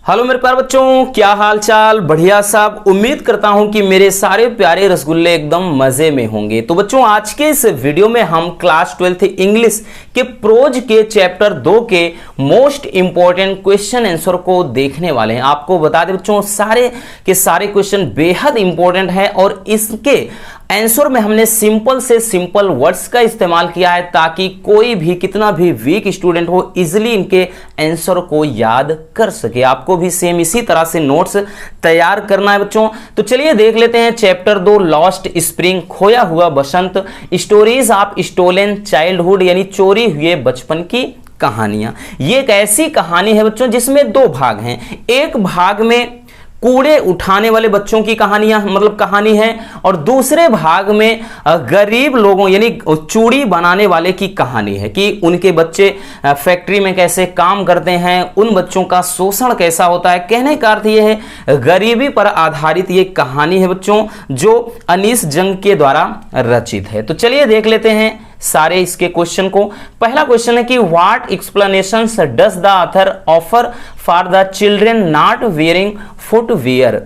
Hello मेरे प्यारे बच्चों, क्या हाल चाल। बढ़िया साहब, उम्मीद करता हूं कि मेरे सारे प्यारे रसगुल्ले एकदम मजे में होंगे। तो बच्चों, आज के इस वीडियो में हम क्लास 12th इंग्लिश के प्रोज के चैप्टर 2 के मोस्ट इंपॉर्टेंट क्वेश्चन आंसर को देखने वाले हैं। आपको बता दें बच्चों, सारे के सारे क्वेश्चन बेहद इंपॉर्टेंट है और इसके आंसर में हमने सिंपल से सिंपल वर्ड्स का इस्तेमाल किया है ताकि कोई भी कितना भी वीक स्टूडेंट हो इजीली इनके आंसर को याद कर सके। आपको भी सेम इसी तरह से नोट्स तैयार करना है बच्चों। तो चलिए देख लेते हैं चैप्टर 2 लॉस्ट स्प्रिंग, खोया हुआ बसंत, स्टोरीज ऑफ स्टोलन चाइल्डहुड यानी चोरी हुए बचपन की कहानियां। ये एक ऐसी कहानी है बच्चों जिसमें दो भाग हैं। एक भाग में कूड़े उठाने वाले बच्चों की कहानियां कहानी है और दूसरे भाग में गरीब लोगों यानी चूड़ी बनाने वाले की कहानी है कि उनके बच्चे फैक्ट्री में कैसे काम करते हैं, उन बच्चों का शोषण कैसा होता है। कहने का अर्थ यह है गरीबी पर आधारित ये कहानी है बच्चों, जो अनीस जंग के द्वारा रचित है। तो चलिए देख लेते हैं सारे इसके क्वेश्चन को। पहला क्वेश्चन है कि what explanations does the author offer for the children not wearing footwear.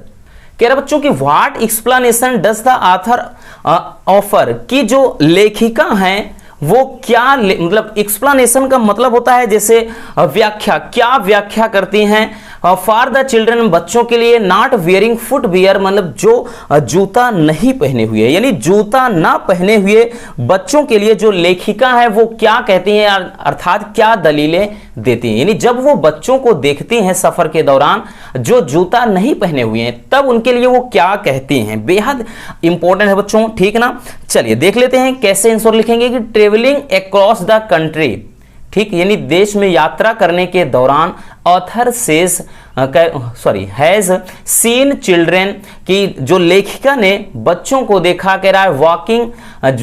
कह रहा बच्चों कि what explanation does the author offer, की जो लेखिका हैं वो क्या एक्सप्लेनेशन का मतलब होता है जैसे व्याख्या, क्या व्याख्या करती हैं फॉर द चिल्ड्रन बच्चों के लिए, नॉट वेयरिंग फुटवियर जो जूता नहीं पहने हुए यानी जूता ना पहने हुए बच्चों के लिए जो लेखिका है वो क्या कहती हैं, अर्थात क्या दलीलें देती हैं। यानी जब वो बच्चों को देखती हैं सफर के दौरान जो जूता नहीं पहने हुए हैं तब उनके लिए वो क्या कहती हैं। बेहद इंपॉर्टेंट है बच्चों, ठीक ना। चलिए देख लेते हैं कैसे आंसर लिखेंगे कि ट्रेवलिंग अक्रॉस द कंट्री, ठीक, यानी देश में यात्रा करने के दौरान author says has seen children की जो लेखिका ने बच्चों को देखा। कह रहा है वॉकिंग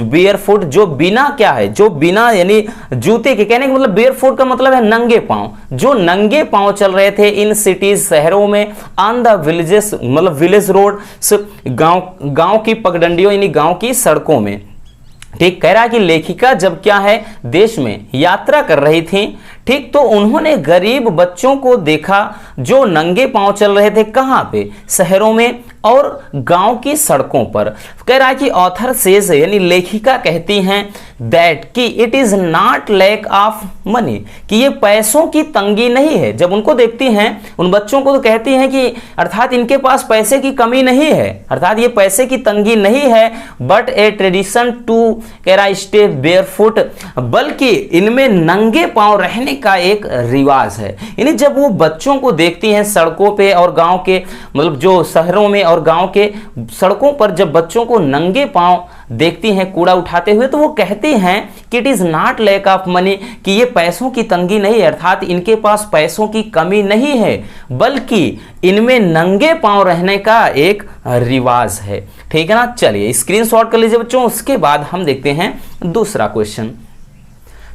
बेयरफुट, जो बिना क्या है, जो बिना यानी जूते के, कहने का मतलब बेयरफुट का मतलब है नंगे पांव, जो नंगे पांव चल रहे थे इन सिटीज शहरों में, on the villages village road, गांव की पगडंडियों यानी गांव की सड़कों में। ठीक, कह रहा है कि लेखिका जब क्या है देश में यात्रा कर रही थी, ठीक, तो उन्होंने गरीब बच्चों को देखा जो नंगे पांव चल रहे थे। कहां पे? शहरों में और गांव की सड़कों पर। कह रहा है कि ऑथर सेज यानी लेखिका कहती हैं दैट कि it is not lack of money, कि ये पैसों की तंगी नहीं है। जब उनको देखती हैं उन बच्चों को तो कहती हैं कि अर्थात इनके पास पैसे की कमी नहीं है, अर्थात ये पैसे की तंगी नहीं है, बट ए ट्रेडिशन टू, कह रहा है स्टे बेयरफुट, बल्कि इनमें नंगे पांव रहने का एक रिवाज है। यानी जब वो बच्चों को देखती हैं सड़कों पे और गांव के जो शहरों में और गांव के सड़कों पर जब बच्चों को नंगे पांव देखती हैं कूड़ा उठाते हुए, तो वो कहती हैं कि it is not lack of money, कि ये पैसों की तंगी नहीं है, अर्थात इनके पास पैसों की कमी नहीं है, बल्कि इनमें नंगे पांव रहने का एक रिवाज है। ठीक है ना। चलिए स्क्रीनशॉट कर लीजिए बच्चों। उसके बाद हम देखते हैं दूसरा क्वेश्चन।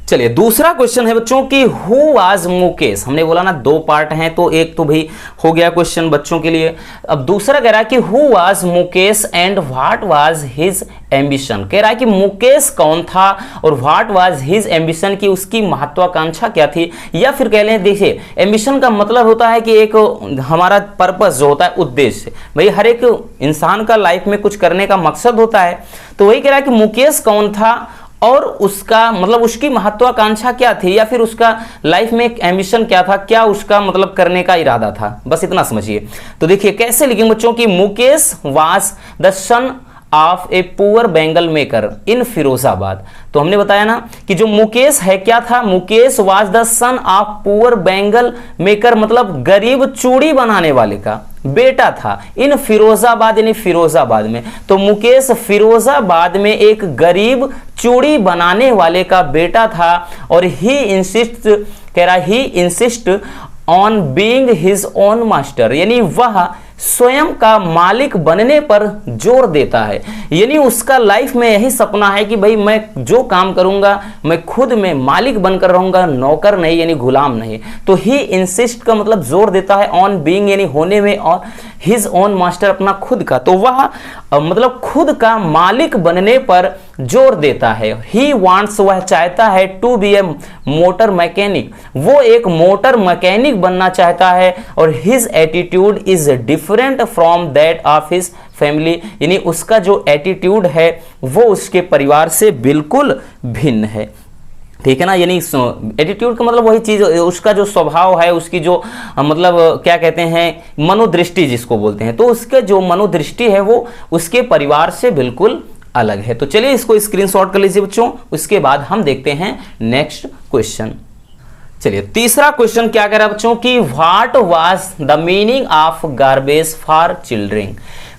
चलिए दूसरा क्वेश्चन है बच्चों कि हु वाज मुकेश। हमने बोला ना दो पार्ट हैं, तो एक तो भाई हो गया क्वेश्चन बच्चों के लिए। अब दूसरा कह रहा है कि who was Mukesh and what was his ambition. कह रहा है कि मुकेश कौन था और व्हाट वाज हिज एम्बिशन, की उसकी महत्वाकांक्षा क्या थी। या फिर कह लें, देखिए एम्बिशन का मतलब होता है कि एक हमारा पर्पस जो होता है, उद्देश्य। भाई हर एक इंसान का लाइफ में कुछ करने का मकसद होता है, तो वही कह रहा है कि मुकेश कौन था और उसका उसकी महत्वाकांक्षा क्या थी, या फिर उसका लाइफ में एक एम्बिशन क्या था, क्या उसका करने का इरादा था। बस इतना समझिए। तो देखिए कैसे लिखेंगे बच्चों कि Mukesh was the son of a poor bangle maker in Firozabad. तो हमने बताया ना कि जो मुकेश है क्या था, Mukesh was the son of poor bangle maker, गरीब चूड़ी बनाने वाले का बेटा था इन फिरोजाबाद यानी फिरोजाबाद में। तो मुकेश फिरोजाबाद में एक गरीब चूड़ी बनाने वाले का बेटा था और ही इंसिस्ट, कह रहा he insist on being his own master, यानी वह स्वयं का मालिक बनने पर जोर देता है। यानी उसका लाइफ में यही सपना है कि भाई मैं जो काम करूंगा मैं खुद में मालिक बनकर रहूंगा, नौकर नहीं यानी गुलाम नहीं। तो ही इंसिस्ट का मतलब जोर देता है ऑन बीइंग यानी होने में, और हिज ओन मास्टर अपना खुद का, तो वह मतलब खुद का मालिक बनने पर जोर देता है। ही वांट्स वह चाहता है to be a motor mechanic, वो एक मोटर मैकेनिक बनना चाहता है। और his attitude is different from that of his family, यानी उसका जो एटीट्यूड है वो उसके परिवार से बिल्कुल भिन्न है। ठीक है ना, यानी एटीट्यूड का मतलब वही चीज, उसका जो स्वभाव है, उसकी जो मतलब क्या कहते हैं मनोदृष्टि जिसको बोलते हैं, तो उसके जो मनोदृष्टि है वो उसके परिवार से बिल्कुल अलग है। तो चलिए इसको स्क्रीनशॉट कर लीजिए बच्चों। उसके बाद हम देखते हैं नेक्स्ट क्वेश्चन। चलिए तीसरा क्वेश्चन क्या कह रहा है बच्चों कि what was the meaning of garbage for children.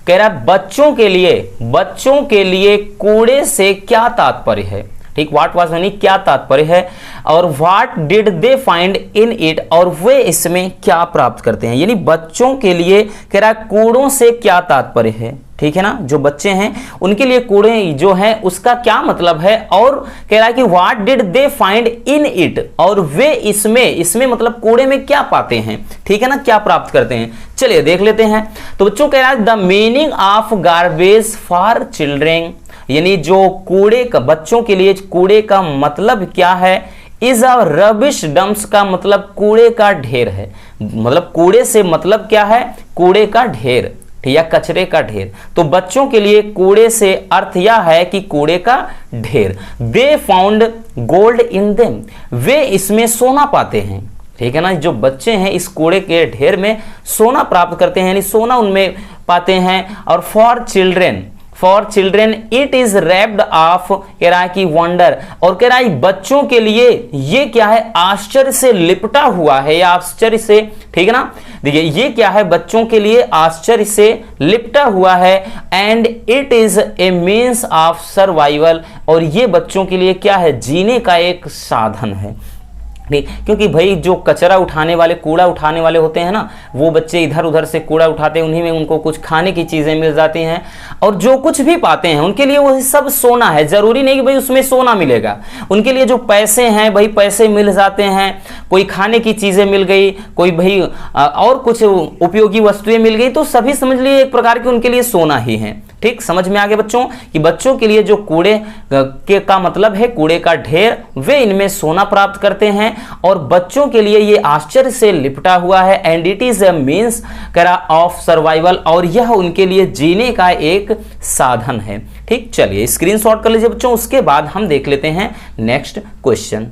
कह रहा है बच्चों के लिए कूड़े से क्या तात्पर्य है। ठीक, व्हाट वाज यानी क्या तात्पर्य है, और what did they find in it, और वे इसमें क्या प्राप्त करते हैं। यानी बच्चों के लिए कह रहा है कूड़ों से क्या तात्पर्य है। ठीक है ना, जो बच्चे हैं उनके लिए कूड़े जो है उसका क्या मतलब है, और कह रहा है कि what did they find in it, और वे इसमें मतलब कूड़े में क्या पाते हैं। ठीक है ना, क्या प्राप्त करते हैं। चलिए देख लेते हैं। तो बच्चों कह रहा है the meaning of garbage for children, यानी जो कूड़े का बच्चों के लिए कूड़े का मतलब क्या है। इज अ रबिश डंप्स का मतलब कूड़े का ढेर है, मतलब कूड़े से मतलब क्या है, कूड़े का ढेर या कचरे का ढेर। तो बच्चों के लिए कूड़े से अर्थ यह है कि कूड़े का ढेर। They found gold in them, वे इसमें सोना पाते हैं। ठीक है ना, जो बच्चे हैं इस कूड़े के ढेर में सोना प्राप्त करते हैं, यानी सोना उनमें पाते हैं। और for children it is wrapped of, कह रहा है कि वंडर, और कह रहा है बच्चों के लिए ये क्या है, आश्चर्य से लिपटा हुआ है या आश्चर्य से। ठीक है ना, देखिए ये क्या है, बच्चों के लिए आश्चर्य से लिपटा हुआ है। And it is a means of survival, और ये बच्चों के लिए क्या है, जीने का एक साधन है। ठीक, क्योंकि भाई जो कचरा उठाने वाले, कूड़ा उठाने वाले होते हैं ना, वो बच्चे इधर उधर से कूड़ा उठाते हैं, उन्हीं में उनको कुछ खाने की चीजें मिल जाती हैं, और जो कुछ भी पाते हैं उनके लिए वो सब सोना है। जरूरी नहीं कि भाई उसमें सोना मिलेगा, उनके लिए जो पैसे हैं भाई पैसे मिल जाते हैं, कोई खाने की चीजें मिल गई, कोई भाई और कुछ उपयोगी वस्तुएं मिल गई, तो सभी समझ लिए एक प्रकार की उनके लिए सोना ही है। ठीक, समझ में आ गया बच्चों कि बच्चों के लिए जो कूड़े के का मतलब है कूड़े का ढेर, वे इनमें सोना प्राप्त करते हैं, और बच्चों के लिए ये आश्चर्य से लिपटा हुआ है। And it is a means of survival, और यह उनके लिए जीने का एक साधन है। ठीक, चलिए स्क्रीनशॉट कर लीजिए बच्चों। उसके बाद हम देख लेते हैं नेक्स्ट क्वेश्चन।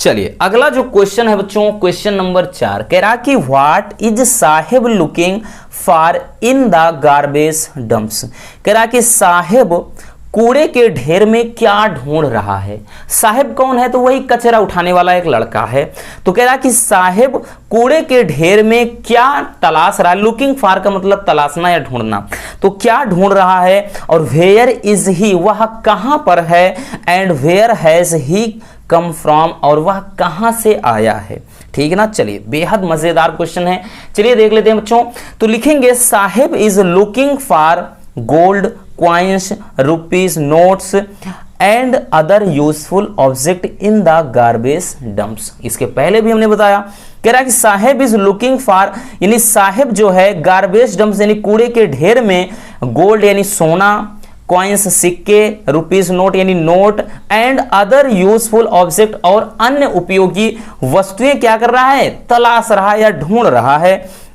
चलिए अगला जो क्वेश्चन है बच्चों, क्वेश्चन नंबर 4, कह रहा कि what is Sahib looking for in the garbage dumps. कह रहा कि साहिब कूड़े के ढेर में क्या ढूंढ रहा है। साहिब कौन है, तो वही कचरा उठाने वाला एक लड़का है। तो कह रहा कि साहिब कूड़े के ढेर में क्या तलाश रहा है। लुकिंग फॉर का मतलब तलाशना या ढूंढना, तो क्या ढूंढ रहा है। और वेयर इज ही, वह कहां पर है। And where has he come from, और वह कहां से आया है। ठीक है ना, चलिए बेहद मजेदार क्वेश्चन है, चलिए देख लेते हैं बच्चों। तो लिखेंगे Sahib is looking for gold coins, rupees notes and other useful object in the garbage dumps. इसके पहले भी हमने बताया, कह रहा है कि साहिब इज लुकिंग फॉर, यानी साहिब जो है गार्बेज डंप्स यानी कूड़े के ढेर में गोल्ड यानी सोना, कॉइन्स सिक्के, रुपीज नोट यानी note, and other useful object और अन्य उपयोगी वस्तुएं क्या कर रहा है, तलाश रहा है या ढूंढ रहा है।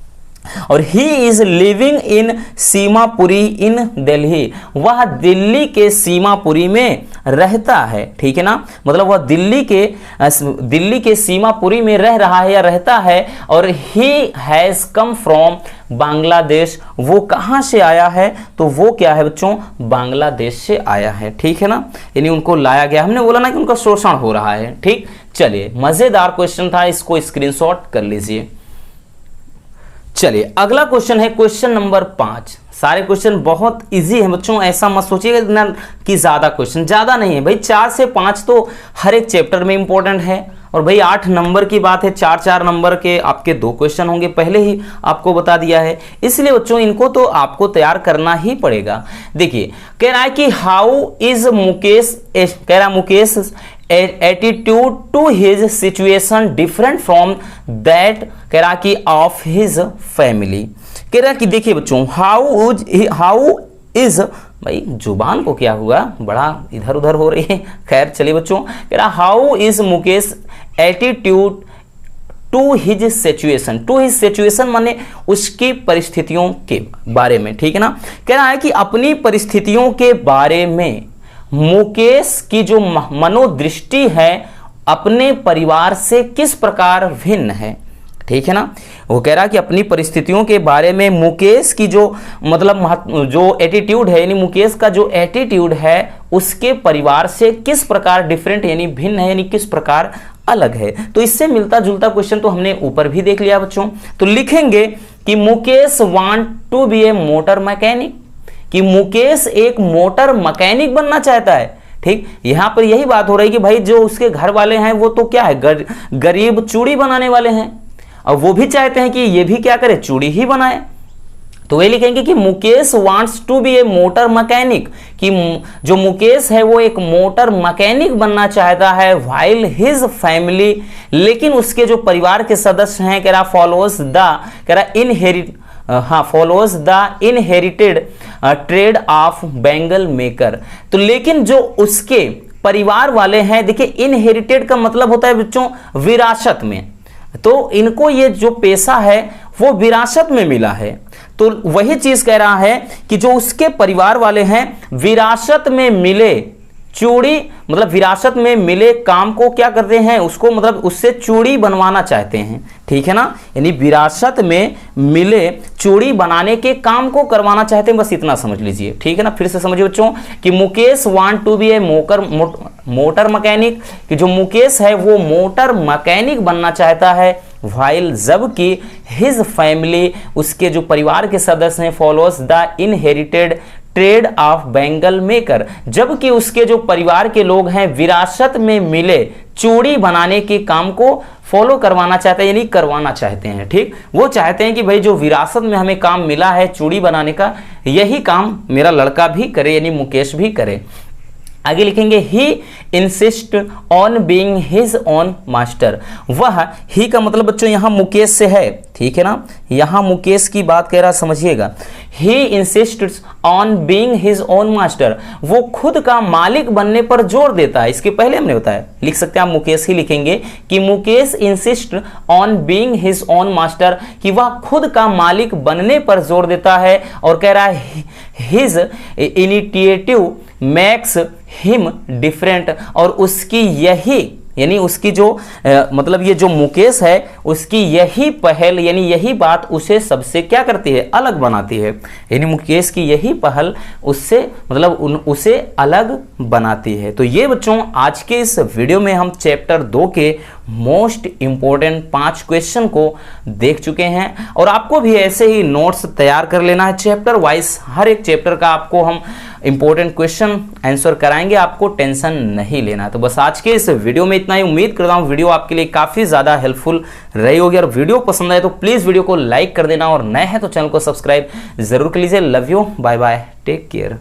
और he is living in Seemapuri in Delhi, वह दिल्ली के सीमापुरी में रहता है। ठीक है ना, मतलब वह दिल्ली के सीमापुरी में रह रहा है या रहता है। और he has come from Bangladesh, वो कहां से आया है, तो वो क्या है बच्चों, बांग्लादेश से आया है। ठीक है ना, यानी उनको लाया गया, हमने बोला ना कि उनका शोषण हो रहा है। ठीक, चलिए मजेदार क्वेश्चन था, इसको स्क्रीनशॉट कर लीजिए। चलिए अगला क्वेश्चन है क्वेश्चन नंबर 5। सारे क्वेश्चन बहुत इजी हैं बच्चों, ऐसा मत सोचिएगा ना कि ज्यादा क्वेश्चन, ज्यादा नहीं है भाई, 4 से 5 तो हर एक चैप्टर में इंपॉर्टेंट है और भाई 8 नंबर की बात है, 4-4 नंबर के आपके 2 क्वेश्चन होंगे, पहले ही आपको बता दिया है। इसलिए बच्चों इनको तो आपको तैयार करना ही पड़ेगा। देखिए कह रहा है कि हाउ इज मुकेश, कह रहा Mukesh attitude to his situation different from that, कह रहा कि ऑफ हिज फैमिली। कह रहा कि देखिए बच्चों हाउ इज, भाई जुबान को क्या हुआ, बड़ा इधर उधर हो रही है। खैर चलिए बच्चों, कह रहा how is Mukesh attitude to his situation, to his situation माने उसकी परिस्थितियों के बारे में, ठीक है ना। कह रहा है कि अपनी परिस्थितियों के बारे में मुकेश की जो मनोदृष्टि है अपने परिवार से किस प्रकार भिन्न है, ठीक है ना। वो कह रहा कि अपनी परिस्थितियों के बारे में मुकेश की जो मतलब जो एटीट्यूड है, यानी मुकेश का जो एटीट्यूड है उसके परिवार से किस प्रकार डिफरेंट यानी भिन्न है, यानी किस प्रकार अलग है। तो इससे मिलता जुलता क्वेश्चन तो हमने ऊपर भी देख लिया बच्चों। तो लिखेंगे कि Mukesh want to be a motor mechanic, कि मुकेश एक मोटर मैकेनिक बनना चाहता है। ठीक, यहां पर यही बात हो रही है कि भाई जो उसके घर वाले हैं वो तो क्या है, गरीब चूड़ी बनाने वाले हैं, और वो भी चाहते हैं कि ये भी क्या करे, चूड़ी ही बनाए। तो वे लिखेंगे कि Mukesh wants to be a motor mechanic, कि जो मुकेश है वो एक मोटर मैकेनिक बनना चाहता है। व्हाइल हिज फैमिली, लेकिन उसके जो परिवार के सदस्य हैं, कह रहा follows the inherited trade off bangle maker. तो लेकिन जो उसके परिवार वाले हैं, देखिए इनहेरिटेड का मतलब होता है बच्चों विरासत में, तो इनको ये जो पेशा है वो विरासत में मिला है। तो वही चीज कह रहा है कि जो उसके परिवार वाले हैं विरासत में मिले चूड़ी, मतलब विरासत में मिले काम को क्या करते हैं, उसको मतलब उससे चूड़ी बनवाना चाहते हैं, ठीक है ना। यानी विरासत में मिले चूड़ी बनाने के काम को करवाना चाहते हैं, बस इतना समझ लीजिए, ठीक है ना। फिर से समझिए बच्चों कि Mukesh want to be a motor mechanic, कि जो मुकेश है वो मोटर मैकेनिक बनना चाहता है। व्हाइल, जबकि हिज फैमिली, उसके जो परिवार के सदस्य हैं, follows the inherited trade off bangle maker, जबकि उसके जो परिवार के लोग हैं विरासत में मिले चूड़ी बनाने के काम को फॉलो करवाना चाहते हैं, यानी करवाना चाहते हैं। ठीक, वो चाहते हैं कि भाई जो विरासत में हमें काम मिला है चूड़ी बनाने का, यही काम मेरा लड़का भी करे, यानी मुकेश भी करे। आगे लिखेंगे he insist on being his own master. वह ही का मतलब बच्चों यहां मुकेश से है, ठीक है ना, यहां मुकेश की बात कह रहा, समझिएगा। He insists on being his own master, वो खुद का मालिक बनने पर जोर देता है। इसके पहले हमने बताया, लिख सकते हैं आप मुकेश ही लिखेंगे कि Mukesh insist on being his own master, कि वह खुद का मालिक बनने पर जोर देता है। और कह रहा है his initiative max him different, और उसकी यही यानी उसकी जो मतलब ये जो मुकेश है उसकी यही पहल यानी यही बात उसे सबसे क्या करती है, अलग बनाती है। यानी मुकेश की यही पहल उससे मतलब उसे अलग बनाती है। तो ये बच्चों आज के इस वीडियो में हम चैप्टर 2 के मोस्ट इंपॉर्टेंट 5 क्वेश्चन को देख चुके हैं, और आपको भी ऐसे ही नोट्स तैयार कर लेना है चैप्टर वाइज। हर एक चैप्टर का आपको हम इंपॉर्टेंट क्वेश्चन आंसर कराएंगे, आपको टेंशन नहीं लेना। तो बस आज के इस वीडियो में इतना ही। उम्मीद करता हूँ वीडियो आपके लिए काफी ज्यादा हेल्पफुल रही होगी, और वीडियो पसंद आए तो प्लीज वीडियो को लाइक कर देना, और नए हैं तो चैनल को सब्सक्राइब जरूर कर लीजिए। Love you, bye bye, take care.